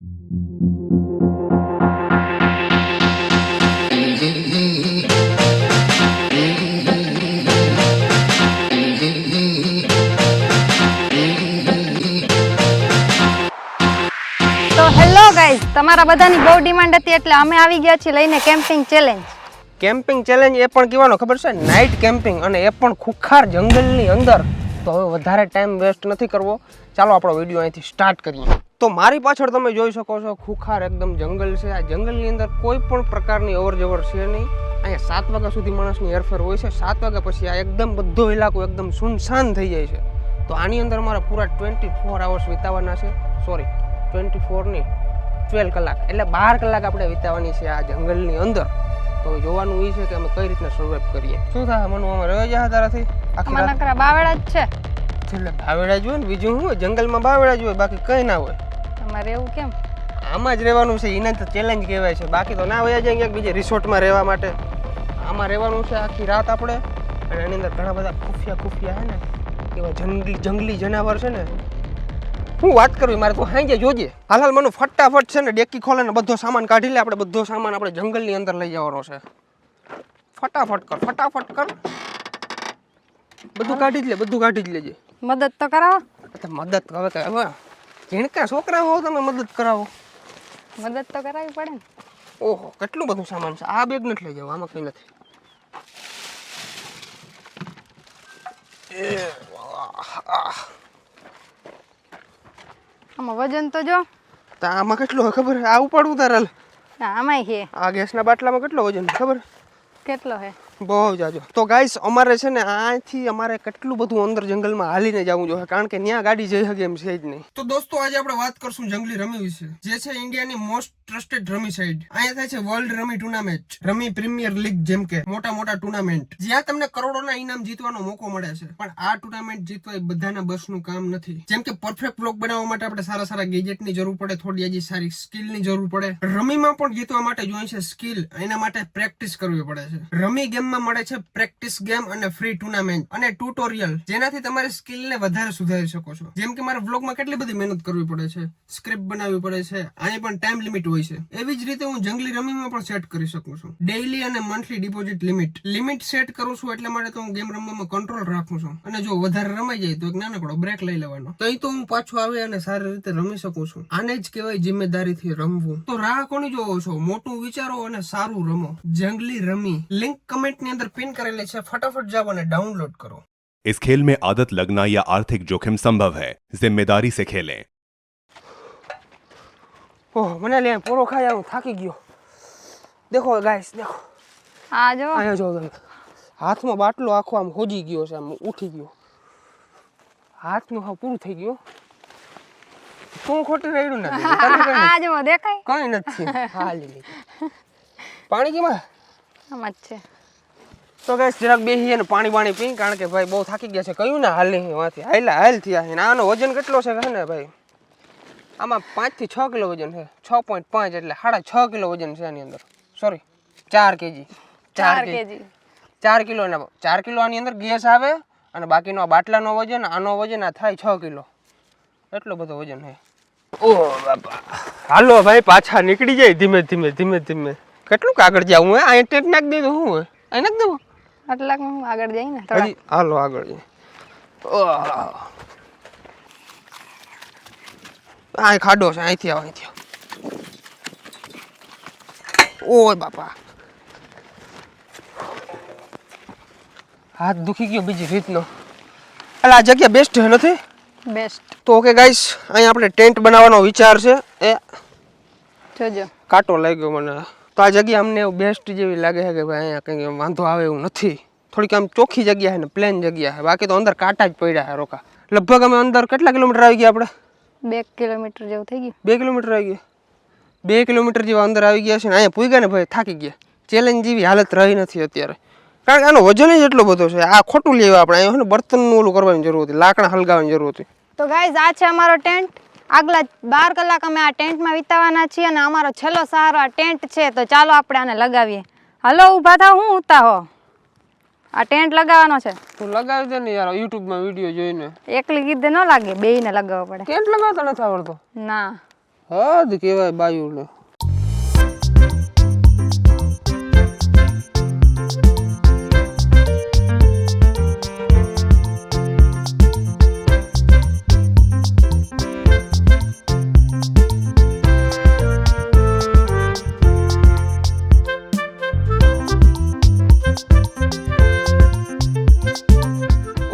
Hello guys, તમારા બધાની બહુ ડિમાન્ડ હતી એટલે અમે આવી ગયા છીએ લઈને કેમ્પિંગ ચેલેન્જ. કેમ્પિંગ ચેલેન્જ એ પણ કહેવાનો ખબર છે, નાઇટ કેમ્પિંગ, અને એ પણ ખુખાર જંગલની અંદર. તો હવે વધારે ટાઈમ વેસ્ટ નથી કરવો, ચાલો આપણો વિડીયો અહીંથી સ્ટાર્ટ કરીએ. તો મારી પાછળ તમે જોઈ શકો છો ખુખાર એકદમ જંગલ છે. આ જંગલની અંદર કોઈ પણ પ્રકારની અવર જવર છે નહીં. અહીંયા 7 વાગ્યા સુધી માણસની હેરફેર હોય છે. 7 વાગ્યા પછી આ એકદમ બધો ઇલાકો એકદમ સુનસાન થઈ જાય છે. તો આની અંદર મારા પૂરા 24 અવર્સ વિતાવવાના છે. સોરી, 24 નહીં, 12 કલાક, એટલે 12 કલાક આપણે વિતાવવાની છે આ જંગલની અંદર. તો જોવાનું એ છે કે અમે કઈ રીતના સર્વાઈવ કરીએ. શું થાય મનુ, અમે રહી જાય તારાથી? અમારા નકરા બાવડા જ છે. એટલે બાવડા જ હોય ને, બીજું શું હોય? જંગલમાં બાવડા જ હોય, બાકી કઈ ના હોય. તમારે એવું કેમ? આમાં જ રહેવાનું છે, એને તો ચેલેન્જ કહેવાય છે. બાકી તો ના વયા જાય ક્યાંક બીજે રિસોર્ટમાં રહેવા માટે. આમાં રહેવાનું છે આખી રાત આપણે. અને એની અંદર ઘણા બધા ખુફિયા છે ને, એવા જંગલી જનાવર છે ને. હું વાત કરવી મારે, તું હાંજે જોજે. હાલ મને ફટાફટ છે ને ડેકી ખોલે ને બધો સામાન કાઢી લે. આપણે બધો સામાન આપણે જંગલની અંદર લઈ જવાનો છે. ફટાફટ કર. બધું કાઢી જ લે, બધું કાઢી જ લેજે. મદદ તો કરાવો. મદદ હવે કે હવે ઝીણકા છોકરા હો તમે, મદદ કરાવો. મદદ તો કરાવવી પડે ને. ઓહો, કેટલું બધું સામાન છે. આ બેગ નથી લઈ જવું, આમાં કંઈ નથી. આમાં વજન તો જો. તો આમાં કેટલું ખબર? આ ઉપાડવું તારે? આમાંય છે. આ ગેસના બાટલામાં કેટલો વજન ખબર? કેટલો છે? બહુ જાજો. તો ગાઈસ, અમારે છે ને અહીંથી અમારે કેટલું બધું અંદર જંગલમાં હાલીને જવું જોઈએ, કારણ કે ત્યાં ગાડી જઈ શકે એમ છે જ નહીં. તો દોસ્તો, આજે આપણે વાત કરશું જંગલી રમી વિશે, જે છે ઇન્ડિયાની મોસ્ટ ટ્રસ્ટેડ રમી સાઇટ. અહીંયા થાય છે વર્લ્ડ રમી ટુર્નામેન્ટ, રમી પ્રીમિયર લીગ, જેમ કે મોટા ટુર્નામેન્ટ, જ્યાં તમને કરોડોના ઇનામ જીતવાનો મોકો મળે છે. પણ આ ટુર્નામેન્ટ જીતવા એ બધાના બસનું કામ નથી. જેમ કે પરફેક્ટ બ્લોગ બનાવવા માટે આપણે સારા ગેજેટની જરૂર પડે, થોડી હજી સારી સ્કિલની જરૂર પડે. રમીમાં પણ જીતવા માટે જોઈએ છે સ્કિલ, એના માટે પ્રેક્ટિસ કરવી પડે છે. રમી ગેમમાં મળે છે પ્રેક્ટિસ ગેમ અને ફ્રી ટુર્નામેન્ટ અને ટ્યુટોરિયલ, જેનાથી તમારી સ્કિલને વધારે સુધારી શકો છો. જેમ કે મારા વ્લોગમાં કેટલી બધી મહેનત કરવી પડે છે, સ્ક્રિપ્ટ બનાવવી પડે છે, આની પણ ટાઈમ લિમિટ હોય છે. એવી જ રીતે હું જંગલી રમીમાં પણ સેટ કરી શકું છું. ડેઈલી અને મંથલી ડિપોઝિટ લિમિટ સેટ કરું છું. એટલે માટે તો હું ગેમ રમવામાં કંટ્રોલ રાખું છું. અને જો વધારે રમાઈ જાય તો એક નાનકડો બ્રેક લઈ લેવાનો. તો હું પાછો આવે અને સારી રીતે રમી શકું છું. આને જ કહેવાય જિમ્મેદારીથી રમવું. તો રાહ કોની જોવો છો? મોટું વિચારો અને સારું રમો. જંગલી રમી લિંક कमेंट ની અંદર પિન કરેલી છે, ફટાફટ જાઓ અને ડાઉનલોડ કરો. इस खेल में आदत लगना या आर्थिक जोखिम संभव है, जिम्मेदारी से खेलें. ઓહ, મને લે પૂરો ખાઈ આવું, થાકી ગયો. દેખો ગાઈસ, દેખો આ જો. આયા જો તમે, હાથમાં બાટલો આખો આમ હોજી ગયો છે, આમ ઉઠી ગયો. હાથનું હા પૂરું થઈ ગયું. તું ખોટી રેડું ના આ જો દેખાય. કઈ નથી. હાલી પાણી કેમાં? આમાં જ છે. તો ગાઈસ, જરાક બેસી અને પાણી પી, કારણ કે ભાઈ બહુ થાકી ગયા છે. કયું ને હાલ નહીં વાંથી હાલ થયા. આનો વજન કેટલો છે ને ભાઈ? આમાં 5 થી 6 કિલો વજન છે. 6.5 એટલે 6.5 કિલો વજન છે આની અંદર. Sorry, 4 KG. 4 કિલો ના 4 કિલો આની અંદર ગેસ આવે, અને બાકીનો બાટલાનો વજન, આનો વજન આ થાય 6 કિલો. એટલો બધો વજન છે. ઓહ બાપા, હાલો ભાઈ, પાછા નીકળી જાય ધીમે. કેટલું કાગળ જાવું હે? અહીં ટેપ નાખી દીધું. શું હોય અહીં નાખી દેવું? આટલામાં હું આગળ જઈ ને થોડા. હાલો આગળ જઈએ. આ ખાડો છે, અહીંથી આવ. ઓય બાપા, હાથ દુખી ગયો બીજી રીતનો. એટલે આ જગ્યા બેસ્ટ છે નથી? બેસ્ટ. તો ઓકે ગાઈસ, અહીંયા આપણે ટેન્ટ બનાવવાનો વિચાર છે. એ જોજો, કાંટો લાગ્યો મને. તો આ જગ્યા અમને એવું બેસ્ટ જેવી લાગે છે કે ભાઈ અહીંયા કંઈ વાંધો આવે એવું નથી. થોડીક આમ ચોખ્ખી જગ્યા છે ને પ્લેન જગ્યા છે. બાકી તો અંદર કાંટા જ પડ્યા છે રોકા. લગભગ અમે અંદર કેટલા કિલોમીટર આવી ગયા આપણે? 2 કિલોમીટર જેવું થઈ ગયું. 2 કિલોમીટર આવી ગયા. 2 કિલોમીટર જેવા અંદર આવી ગયા છે ને અહીંયા પૂગ્યા ને ભાઈ થાકી ગયા. ચેલેન્જ જેવી હાલત રહી નથી અત્યારે, કારણ કે આનો વજન જ એટલો બધો છે. આ ખોટું લેવા આપણે અહીંયા બર્તનનું ઓલું કરવાની જરૂર હતી, લાકડા હલગાવવાની જરૂર હતી. તો ગાઈઝ, આ છે અમારો ટેન્ટ. આગલા 12 કલાક અમે આ ટેન્ટમાં વિતાવવાના છીએ અને અમારો છેલ્લો સહારો આ ટેન્ટ છે. તો ચાલો આપણે આને લગાવીએ. હલો, ઊભા થાવ, હું ઉતા હો? આ ટેન્ટ લગાવવાનો છે. તું લગાવી દે ને યાર, યુટ્યુબમાં વિડીયો જોઈને. એકલી કીધે ન લાગે, બેયને લગાવવો પડે. ટેન્ટ લગાવતા નથી આવડતો? ના. હદ કહેવાય બાયુને.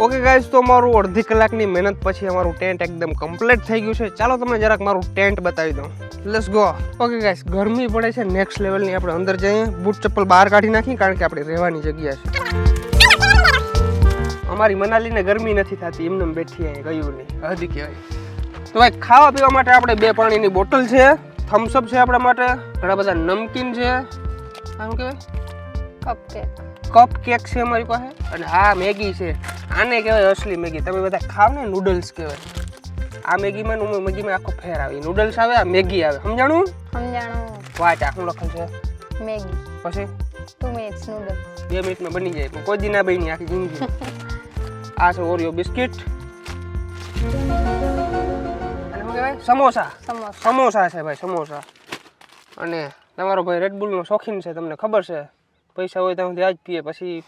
ઓકે ગાઈસ, તો મારું અડધી કલાકની મહેનત પછી અમારું ટેન્ટ એકદમ કમ્પ્લીટ થઈ ગયું છે. ચાલો તમને જરાક મારું ટેન્ટ બતાવી દઉં. Let's go. ઓકે ગાઈસ, ગરમી પડે છે નેક્સ્ટ લેવલની. આપણે અંદર જઈએ, બૂટ ચપ્પલ બહાર કાઢી નાખી કારણ કે આપણે રહેવાની જગ્યા છે. અમારી મનાલીને ગરમી નથી થતી, એમને બેઠી અહીં ગયું નહીં, હજી કહેવાય. તો ભાઈ, ખાવા પીવા માટે આપણે 2 પાણીની બોટલ છે, થમ્સઅપ છે આપણા માટે, ઘણા બધા નમકીન છે, આમ કહેવાય કપ કેક છે અમારી પાસે, અને આ મેગી છે. આને કહેવાય અસલી મેગી. તમે બધા ખાવ ને, નૂડલ્સ કહેવાય. આ મેગીમાં આખો ફેર આવે. નૂડલ્સ આવે, આ મેગી આવે. સમજાણું? વાચ, આ શું લખેલ છે? મેગી. પછી 2 મિનિટ્સ નૂડલ્સ. 2 મિનિટમાં બની જાય, પણ કોઈ દી ના બની આખી જિંદગી. આ છે ઓરિયો બિસ્કિટ. અને શું કહેવાય? સમોસા. સમોસા છે ભાઈ, સમોસા. અને તમારો ભાઈ રેડબુલનો શોખીન છે, તમને ખબર છે. પૈસા હોય ત્યાં સુધી આજ પીએ, પછી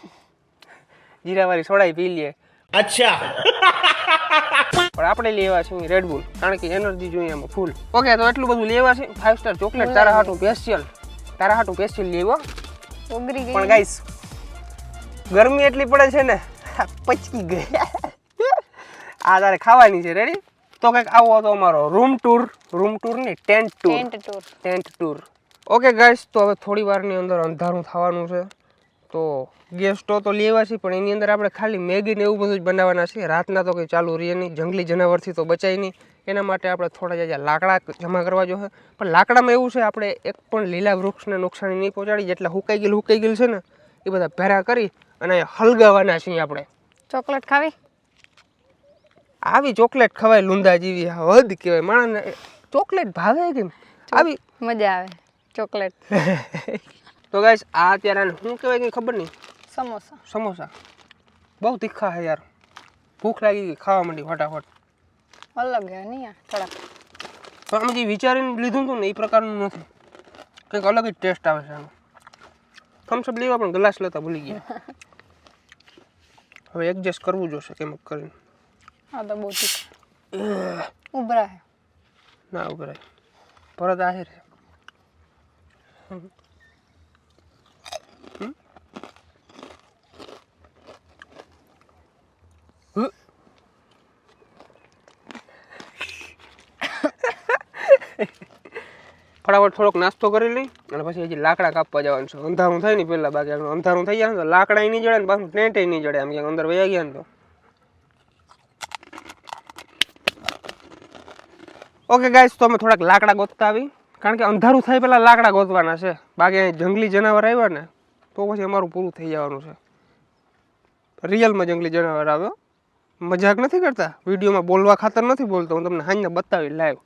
જીરાવાળી સોડાઈ પી લઈએ. અચ્છા. પણ આપણે લેવા છે રેડબુલ, કારણ કે એનર્જી જોઈએ એમાં ફૂલ. ઓકે, તો એટલું બધું લેવા છે. 5 સ્ટાર ચોકલેટ તારા હાટું સ્પેશિયલ લેવો. પણ ગાઈસ, ગરમી એટલી પડે છે ને, પચકી ગઈ. આ તારે ખાવાની છે. રેડી? તો કંઈક આવો હતો અમારો રૂમ ટૂર ની ટેન્ટ ટૂર. ઓકે ગાઈસ, તો હવે થોડી વારની અંદર અંધારું થવાનું છે. તો ગેસ સ્ટોવ તો લેવા છે, પણ એની અંદર આપણે ખાલી મેગી ને એવું બધું જ બનાવવાના છે. રાતના તો કંઈ ચાલુ રહીએ નહીં, જંગલી જનાવરથી તો બચાય નહીં. એના માટે આપણે થોડા જ્યાં લાકડા જમા કરવા જોઈએ. પણ લાકડામાં એવું છે, આપણે એક પણ લીલા વૃક્ષને નુકસાની નહીં પહોંચાડી. જેટલા હુકાઈ ગયેલ છે ને, એ બધા ભેરા કરી અને હલગાવાના છીએ આપણે. ચોકલેટ ખાવી? આવી ચોકલેટ ખવાય લુંદા જેવી, હદ કહેવાય. માણસને ચોકલેટ ભાવે કેમ? આવી મજા આવે ચોકલેટ. તો ગાઈસ, આ અત્યારે શું કહેવાય કંઈ ખબર નહીં. સમોસા બહુ તીખા છે યાર. ભૂખ લાગી ગઈ, ખાવા માંડી ફટાફટ. અલગ હે નહીં થોડાક. તો અમે જે વિચારીને લીધું હતું ને, એ પ્રકારનું નથી. કંઈક અલગ જ ટેસ્ટ આવે છે આનો. થમ્સઅપ લેવા પણ ગ્લાસ લેતા ભૂલી ગયા. હવે એડજસ્ટ કરવું જોશે કેમ કરીને. હા તો બહુ તીખા. ઉભરા હે ના ઉભરાય, પરત આહિર છે. ફટાફટ થોડોક નાસ્તો કરી લઈ અને પછી હજી લાકડા કાપવા જવાનું છે. અંધારું થાય ને પહેલાં, બાકી અંધારું થઈ જાય ને તો લાકડા નહીં જડે ને પાછું ટેન્ટ નહીં જડે. આમ ક્યાંક અંદર વયા ગયા ને તો. ઓકે ગાઈસ, તો અમે થોડાક લાકડા ગોતતા આવી, કારણ કે અંધારું થાય પહેલાં લાકડા ગોતવાના છે. બાકી જંગલી જનાવર આવ્યા ને તો પછી અમારું પૂરું થઈ જવાનું છે. રિયલમાં જંગલી જનાવર આવ્યો, મજાક નથી કરતા. વિડીયોમાં બોલવા ખાતર નથી બોલતો, હું તમને હાંજને બતાવી લાઈવ.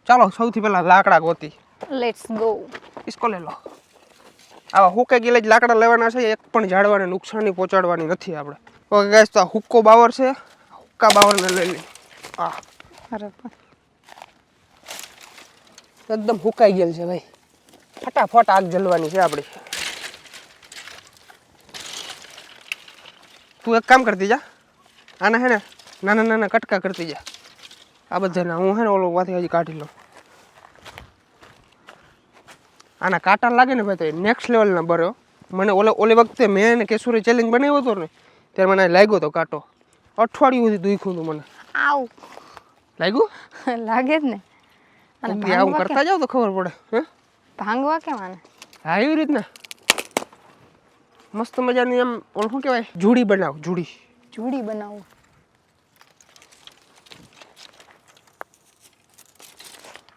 ચાલો, સૌથી પહેલાં લાકડા ગોતી. Let's go. ઇસકો લે લો. આવા હુક્કા ગયેલા જ લાકડા લેવાના છે. એક પણ ઝાડવાને નુકસાની પહોંચાડવાની નથી આપણે. ઓકે ગાઈસ, તો આ હુક્કો બાવર છે. હુક્કા બાવરને લઈ લઈ. આ એકદમ હુકાઈ ગયેલ છે ભાઈ. ફટાફટ આગ જલવાની છે આપણી. તું એક કામ કરતી જા, આના હે ને નાના નાના કટકા કરતી જા. આ બધાના હું હે ને ઓલો વાથી હજી કાઢી લઉં. આના કાંટા લાગે ને ભાઈ તો નેક્સ્ટ લેવલના બરો. મને ઓલે વખતે મેં ને કેસુરી ચેલેન્જ બનાવ્યો હતો ને, ત્યારે મને લાગ્યો હતો કાંટો. અઠવાડિયું સુધી દુખ્યું હતું મને. આવ લાગ્યું? લાગે જ ને. આવું કરતા જાવ તો ખબર પડે. હે ભાંગવા કેમ આને? હા, એવી રીતના મસ્ત મજાની એમ ઓલું શું કહેવાય, જુડી બનાવ. જુડી બનાવું.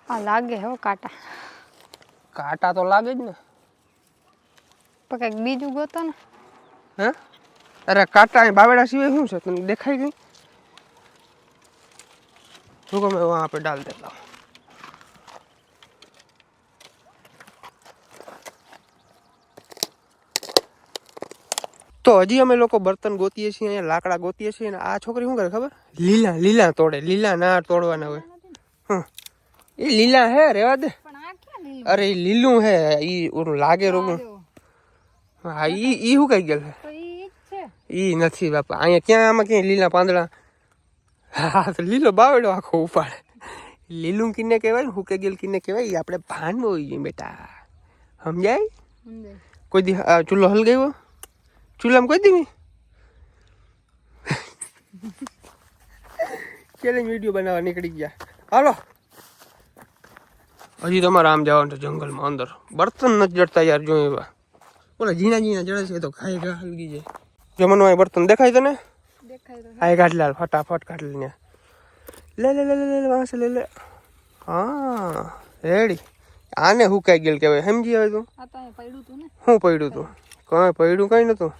આ લાગે હો કાંટા. કાંટા તો લાગે જ ને. પણ કંઈક બીજું ગોતો ને. હે? અરે કાંટા બાવેડા સિવાય શું છે? તમને દેખાય ગઈ? रुको मैं वहाँ पे डाल देता हूँ. તો હજી અમે લોકો બર્તન ગોતીએ છીએ, અહીંયા લાકડા ગોતીએ છીએ. અને આ છોકરી શું કરે ખબર? લીલા તોડે. લીલા ના તોડવાના હોય. હા, એ લીલા હે રેવા દે. પણ આ ક્યાં લીલું? અરે ઈ લીલું હે, ઈ ઓલું લાગે રોગું. હા ઈ શું કઈ ગયેલ તો ઈ જ છે. ઈ નથી બાપા, અહીંયા ક્યાં આમાં ક્યાંય લીલા પાંદડા. હા તો લીલો બાવડો આખો ઉપાડે. લીલું કિને કહેવાય ને હુકે ગયેલ કિને કહેવાય, ઈ આપણે ભાન હોય બેટા, સમજાય? કોઈ દી ચૂલો હલ ગયો ચૂલામાં કોઈ દી ચેલેન્જ વિડીયો બનાવવા નીકળી ગયા. હાલો હજી તમારે આમ જવાનું છે જંગલમાં અંદર. બર્તન નથી જડતા યાર, જો એવા ઓલા ઝીણા ઝીણા જડે છે તો ખાઈ ઘા હલગી જાય. જો મને આ બર્તન દેખાય તને? દેખાય તો આ કાઢ લે, ફટાફટ કાઢ લે. લે લે લે લે વાંસ લે લે. હા રેડી. આને હુકાઈ ગયેલ કહેવાય, સમજી હવે તું? આ તો અહીં પડ્યું તું ને. શું પડ્યું તું? કઈ પડ્યું કઈ નતું,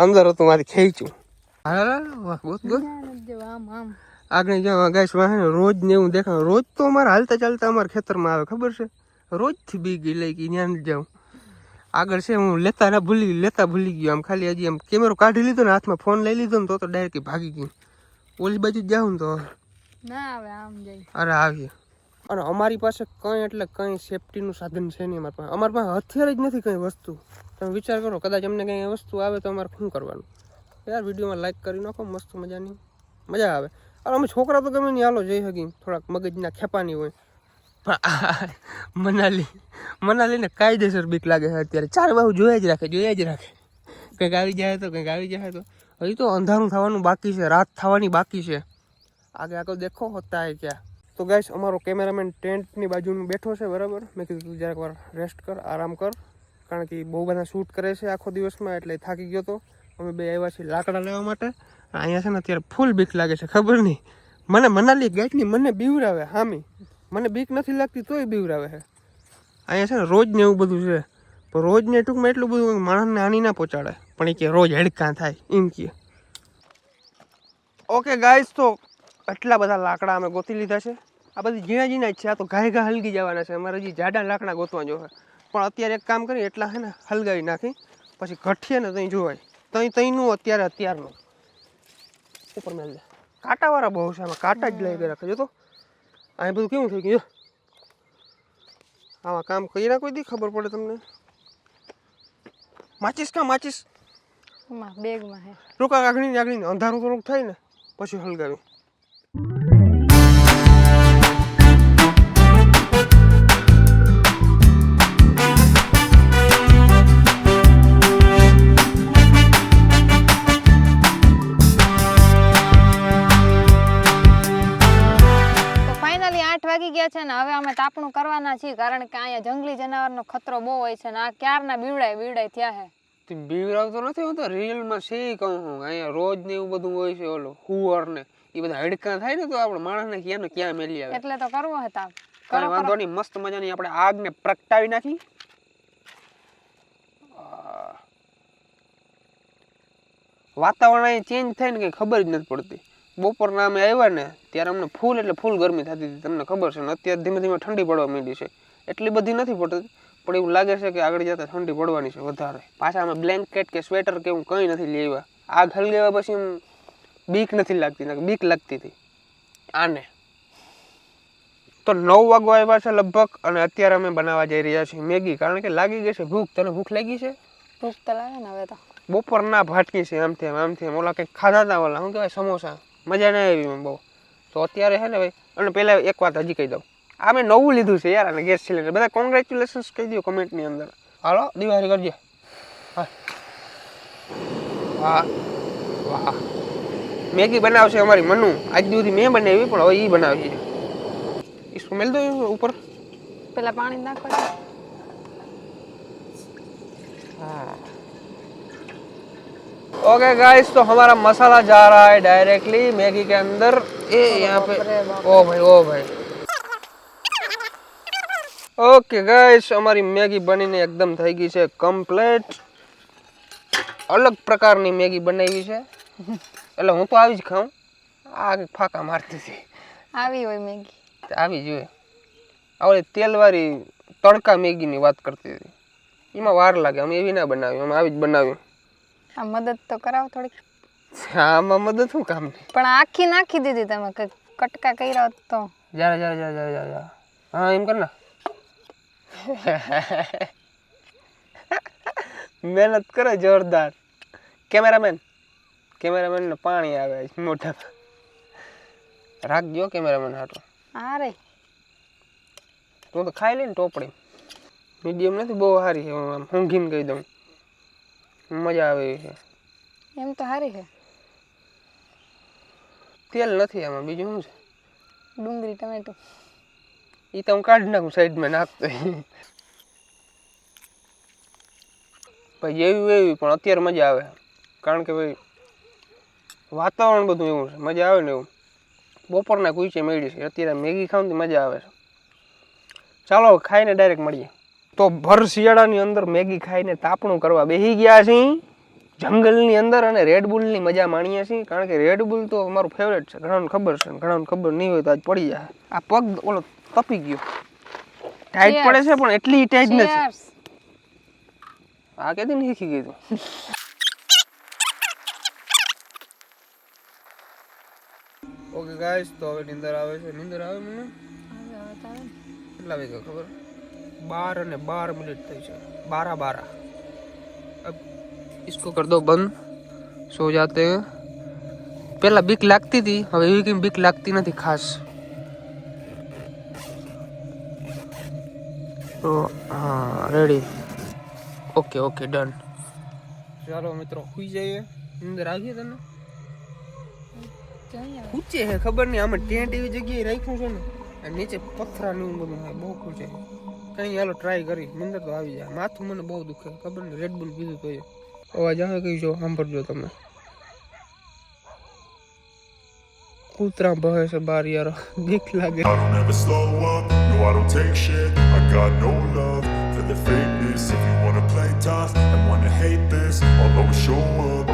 અંદર હતું મારી ખેંચ્યું. હા બોત બોત આમ આમ આગળ જાવ ગાઈસ. વાહે રોજ ને એવું દેખાય. રોજ તો અમારે હાલતા ચાલતા અમારા ખેતરમાં આવે, ખબર છે? રોજથી બી ગઈ લઈ ગઈ ત્યાં જ જાઉં. આગળ છે હું લેતા ભૂલી ગયો. આમ ખાલી હજી આમ કેમેરો કાઢી લીધો ને, હાથમાં ફોન લઈ લીધો ને તો ડાયરેક્ટ ભાગી ગઈ. ઓલી બાજુ જ જાઉં ને તો ના આવે, આમ જાય. અરે આવીએ. અને અમારી પાસે કંઈ એટલે કંઈ સેફટીનું સાધન છે નહીં અમારી પાસે. અમારી પાસે હથિયાર જ નથી કંઈ વસ્તુ. તમે વિચાર કરો, કદાચ અમને કંઈ વસ્તુ આવે તો અમારે શું કરવાનું? યાર વિડીયોમાં લાઈક કરી નાખો, મસ્ત મજાની મજા આવે. અને અમે છોકરા તો ગમે નહીં, હાલો જઈ શકી, થોડાક મગજના ખેપાની હોય. પણ મનાલીને કાયદેસર બીક લાગે છે અત્યારે. ચાર બાજુ જોયા જ રાખે. કંઈક આવી જાય તો હજી તો અંધારું થવાનું બાકી છે, રાત થવાની બાકી છે. આગળ દેખો હોતા હે ક્યાં. તો ગાઈસ અમારો કેમેરામેન ટેન્ટની બાજુમાં બેઠો છે, બરાબર. મેં કીધું તું જરાક વાર રેસ્ટ કર, આરામ કર, કારણ કે બહુ બધા શૂટ કરે છે આખો દિવસમાં, એટલે થાકી ગયો તો. અમે બે આવ્યા છીએ લાકડા લેવા માટે. અહીંયા છે ને અત્યારે ફૂલ બીક લાગે છે, ખબર નહીં મને. મનાલી ગાઈડની મને બીવરાવે હામી. મને બીક નથી લાગતી તોય બીવરાવે છે. અહીંયા છે ને રોજ ને એવું બધું છે, પણ રોજ ને ટૂંકમાં એટલું બધું માણસને હાની ના પહોંચાડે, પણ એ કે રોજ હેડકાં થાય એમ કે. ઓકે ગાઈસ, તો આટલા બધા લાકડા અમે ગોતી લીધા છે. આ બધી ઝીણા જ છે. આ તો ઘા હલગી જવાના છે. અમારે હજી જાડા લાકડા ગોતવા જોઈએ, પણ અત્યારે એક કામ કરી, એટલા હે ને હલગાવી નાખી, પછી ઘટીએ ને ત્યાં જોવાય. તઈનું અત્યારનું ઉપર મેળ દે. કાંટાવાળા બહુ છે આમાં, કાંટા જ લઈ ગયા રાખે. જો તો અહીં બધું કેવું થઈ ગયું. આમાં કામ કર્યા કોઈ દી ખબર પડે તમને? માચીસ બેગમાં હે. રોકા આગળ અંધારું થોડુંક થાય ને પછી હલગાવી. વાગી ગયા છે ને હવે અમે તાપણું કરવાના છીએ, કારણ કે અહીંયા જંગલી જનાવરનો ખતરો બહુ હોય છે ને આ ક્યારના બીવડાય થયા છે. બીવરાવ તો નથી હોતો, રિયલમાં છે કહું હું. અહીંયા રોજ ને એવું બધું હોય છે, ઓલો હુવર ને એ બધા હડકા થાય ને તો આપણે માણસને ક્યાં મેલી આવે. એટલે તો કરવો હતા. કઈ વાંધો નહીં, મસ્ત મજાની આપણે આગને પ્રગટાવી નાખી. વાતાવરણ અહીં ચેન્જ થાય ને કઈ ખબર જ નથી પડતી. બપોરના અમે આવ્યા ને ત્યારે અમને ફૂલ ગરમી થતી હતી, તમને ખબર છે ને. અત્યારે ધીમે ધીમે ઠંડી પડવા માંડી છે. એટલી બધી નથી પડતી, પણ એવું લાગે છે કે આગળ જતા ઠંડી પડવાની છે વધારે. પાછા અમે બ્લેન્કેટ કે સ્વેટર કે એવું કંઈ નથી લઈ આવ્યા. આગ હલગાવ્યા પછી બીક નથી લાગતી, ને બીક લાગતી હતી આને. તો 9 વાગવા આવ્યા છે લગભગ, અને અત્યારે અમે બનાવવા જઈ રહ્યા છીએ મેગી, કારણ કે લાગી ગઈ છે ભૂખ. તને ભૂખ લાગી છે? ભૂખ તો લાગે ને હવે તો. બપોરના ભાટકી છે આમથી આમ. ઓલા કંઈક ખાધા હતા, ઓલા શું કહેવાય, સમોસા. મજા નહીં આવી એમ બહુ. તો અત્યારે છે ને ભાઈ, અને પહેલાં એક વાત હજી કહી દઉં, આ મેં નવું લીધું છે યાર, અને ગેસ સિલિન્ડર. બધા કોંગ્રેચ્યુલેશન્સ કહી દો કમેન્ટની અંદર. હાલો દિવાળી કરજે. હા વાહ વાહ. મેગી બનાવશે અમારી મનુ. આજ સુધી મેં બનાવી, પણ હવે એ બનાવી છે. इसको मेल दो ऊपर. पहला पानी नाखो. हाँ ओके गाइस, तो हमारा मसाला जा रहा है डायरेक्टली मैगी के अंदर. ये यहाँ पे ओ भाई ओके गाइस, हमारी मैगी बनीने एकदम થઈ ગઈ છે કમ્પ્લીટ. અલગ પ્રકારની મેગી બનાવી છે, એટલે હું તો આવી જ ખાઉં. આ ફાકા મારતી હતી. આવી હોય મેગી આવી જોઈએ. આવડે તેલવાળી તડકા મેગીની વાત કરતી હતી, એમાં વાર લાગે. અમે એવી ના બનાવી, અમે આવી જ બનાવી. આ મદદ તો કરાવો થોડીક. આમાં મદદ શું કામ ની? પણ આખી નાખી દીધી તમે, કટકા કર્યા તો જા જા જા જા જા જા હા એમ કર ને મહેનત કરે જોરદાર કેમેરામેન ને પાણી આવે મોઢા રાખજો કેમેરામેન હાટો અરે તું તો ખાઈ લે ને ટોપડી મીડિયમ નથી બહુ સારી છે આમ ઊંઘીને કહી દઉં મજા આવે એવી છે એમ તો સારી છે તેલ નથી આમાં બીજું શું છે ડુંગળી ટમેટું એ તો હું કાઢી નાખું સાઈડમાં નાખતો ભાઈ એવી પણ અત્યારે મજા આવે કારણ કે ભાઈ વાતાવરણ બધું એવું છે મજા આવે ને એવું બપોરના કુઈચે મળી છે અત્યારે મેગી ખાવાની મજા આવે છે ચાલો ખાઈને ડાયરેક્ટ મળીએ તો ભર શિયાળાની અંદર મેગી ખાઈને તાપણું કરવા બેસી ગયા છીએ જંગલની અંદર અને રેડબુલની મજા માણીએ છીએ કારણ કે રેડબુલ તો અમારું ફેવરેટ છે ઘણાને ખબર છે ઘણાને ખબર નહીં હોય તો આજ પડી જાય આ પગ ઓલો તપી ગયો ટાઈટ પડે છે પણ એટલી ટાઈટ નથી આ કેદી નહીં શીખી ગઈ તું ઓકે ગાઈસ તો હવે નીંદર આવે છે નીંદર આવે મને કેટલા વાગે ખબર 12 અને 12 મિનિટ થઈ છે 12 अब इसको कर दो बंद सो जाते हैं पहला बीक लगती थी હવે એવી કઈ બીક લાગતી નથી ખાસ તો હા રેડી ઓકે ઓકે ડન ચાલો મિત્રો સુઈ જઈએ અંદર આવીએ તને ઊંચે છે ખબર નહીં આમાં ટેન્ટ એવી જગ્યાએ રાખ્યું છે ને અને નીચે પથરા ને બધું બહુ ખૂચે કઈ હાલો ટ્રાય કરી નીંદર તો આવી જાય માથું મને બહુ દુખે ખબર ને રેડબુલ પીધું તો અવાજ આવે કઈ જો સાંભળજો તમે કૂતરા ભહે છે બાર યાર બીક લાગે I don't ever slow up, no I don't take shit. I got no love for the fakeness. If you wanna play tough and wanna hate this, I'll always show up.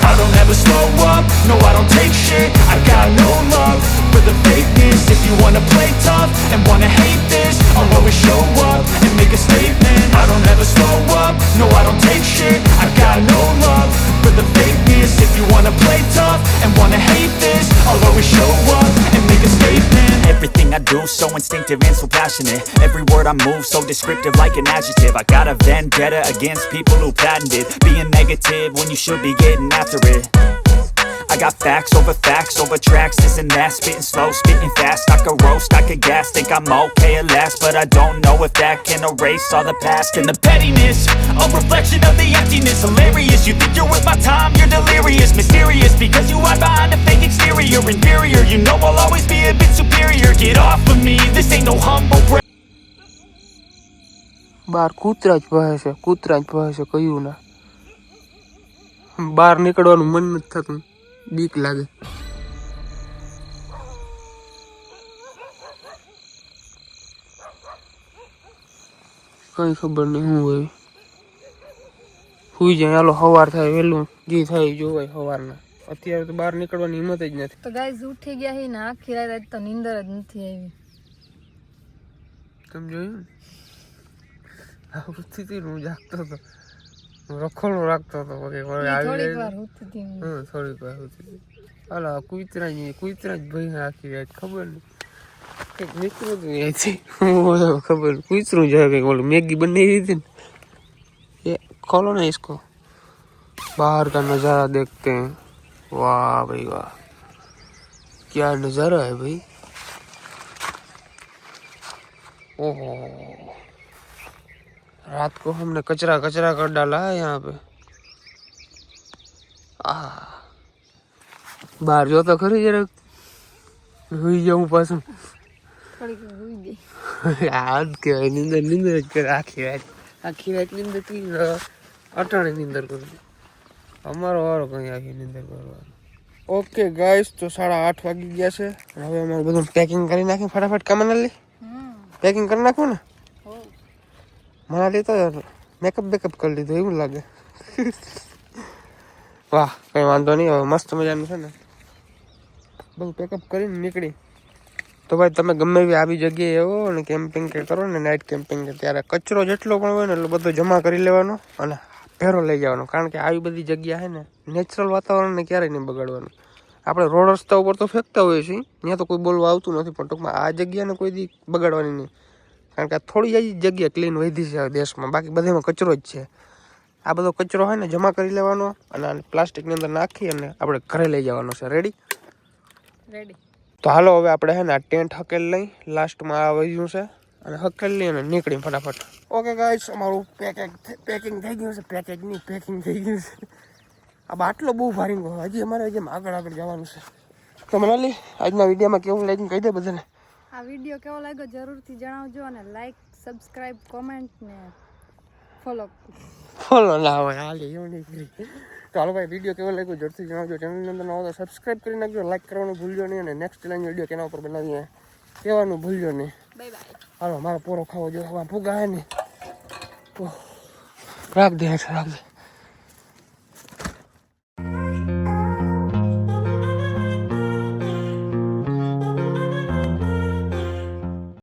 I don't ever slow up, no I don't take shit. I got no love for the fakeness. If you wanna play tough and wanna hate this, I'll always show up and make a statement. I don't ever slow up, no I don't take shit. I got no love for the fakeness. If you wanna play tough and wanna hate this, I'll always show up and make a statement. Everything I do so instinctive and so passionate. Every word I move so descriptive like an adjective. I got a vendetta against people who patented being negative when you should be getting after it. I got facts over tracks, this and that. Spitting slow, spitting fast. I could roast, I could gas. Think I'm okay at last, but I don't know if that can erase all the past. And the pettiness, a reflection of the emptiness. Hilarious, you think you're worth my time, you're delirious. Mysterious, because you hide behind a fake exterior. Inferior, you know I'll always be a bit superior. Get off of me, this ain't no humble brag. બાર કૂતરા જ ભહે છે કયું ના બહાર નીકળવાનું મન નથી થતું બીક લાગે કઈ ખબર નહીં શું હોય સુઈ જાય હાલો સવાર થાય વહેલું જે થાય જોવાય સવારના અત્યારે તો બહાર નીકળવાની હિંમત જ નથી તો ગાઈઝ ઉઠી ગયા હી ને આખી રાત આજ તો નીંદર જ નથી આવી તમે જોયું ઉઠી હતી હું જાગતો હતો રખોડો રાખતો હતો થોડીક વાર ઉઠી હતી હું. થોડીક વાર ઉઠી હાલો કૂતરા જ ભાઈ આખી રાત ખબર નહીં કંઈક નીકળું હતું અહીંયાથી ખબર કૂતરું જાય કંઈક ઓલું મેગી બનાવી હતી ને ये खोलो ना इसको बाहर का नज़ारा देखते हैं वाह भाई वाह क्या नज़ारा है भाई ओहो रात को हमने कचरा कर डाला है यहाँ पे बाहर जो तो खरी जरा हुई जाऊँ पास થોડીક વાર હુઈ ગઈ आज के नींदर आखी रात નીંદર થી અટાણે નીંદર કરું અમારો વારો કઈ આવી નીંદર કરવાનો ઓકે ગાઈસ તો 8:30 વાગી ગયા છે હવે અમારે બધું પેકિંગ કરી નાખી ફટાફટ કમનલી પેકિંગ કરી નાખું ને મનાલી તો મેકઅપ કરી લીધો એવું લાગે વાહ કઈ વાંધો નહીં હવે મસ્ત મજાનું છે ને બધું પેકઅપ કરીને નીકળી તો ભાઈ તમે ગમે એવી આવી જગ્યાએ આવો અને કેમ્પિંગ કે કરો ને નાઇટ કેમ્પિંગ કે ત્યારે કચરો જેટલો પણ હોય ને એટલો બધો જમા કરી લેવાનો અને ભેરો લઈ જવાનો કારણ કે આવી બધી જગ્યા છે ને નેચરલ વાતાવરણને ક્યારેય નહીં બગાડવાનું આપણે રોડ રસ્તા ઉપર તો ફેંકતા હોઈએ છીએ, ત્યાં તો કોઈ બોલવા આવતું નથી, પણ ટૂંકમાં આ જગ્યાને કોઈ દી બગાડવાની નહીં, કારણ કે આ થોડી જ જગ્યા ક્લીન વધી છે દેશમાં, બાકી બધામાં કચરો જ છે. આ બધો કચરો હોય ને જમા કરી લેવાનો અને આને પ્લાસ્ટિકની અંદર નાખી અને આપણે ઘરે લઈ જવાનો છે. રેડી? તો હાલો હવે આપણે છે ને આ ટેન્ટ હકેલ લઈ, લાસ્ટમાં આ વધ્યું છે, અને હકેલ લઈ અને નીકળી ફટાફટ. ઓકે ગાઈસ, અમારું પેકિંગ થઈ ગયું છે. પેકિંગ થઈ ગયું છે. આ બાટલો બહુ ભારી હોય, હજી અમારે જેમ આગળ જવાનું છે. તો મનાલી, આજના વિડીયોમાં કેવું લાગ્યું કહી દે બધાને. આ વિડીયો કેવો લાગ્યો જરૂરથી જણાવજો, અને લાઈક, સબસ્ક્રાઇબ, કોમેન્ટ ને ફોલો ના હોય હાલી એવું નહીં કરી. તો હાલો ભાઈ, વિડીયો કેવો લાગ્યો જરૂરથી જણાવજો. ચેનલની અંદર નવો તો સબસ્ક્રાઇબ કરી નાખજો, લાઈક કરવાનું ભૂલજો નહીં, અને નેક્સ્ટ લાઈન વિડીયો કેના ઉપર બનાવીએ કહેવાનું ભૂલજો નહીં. Bye bye. હાલો, મારો પોરો ખાવો જોઈએ, ફૂગા હે ને રાખ દે.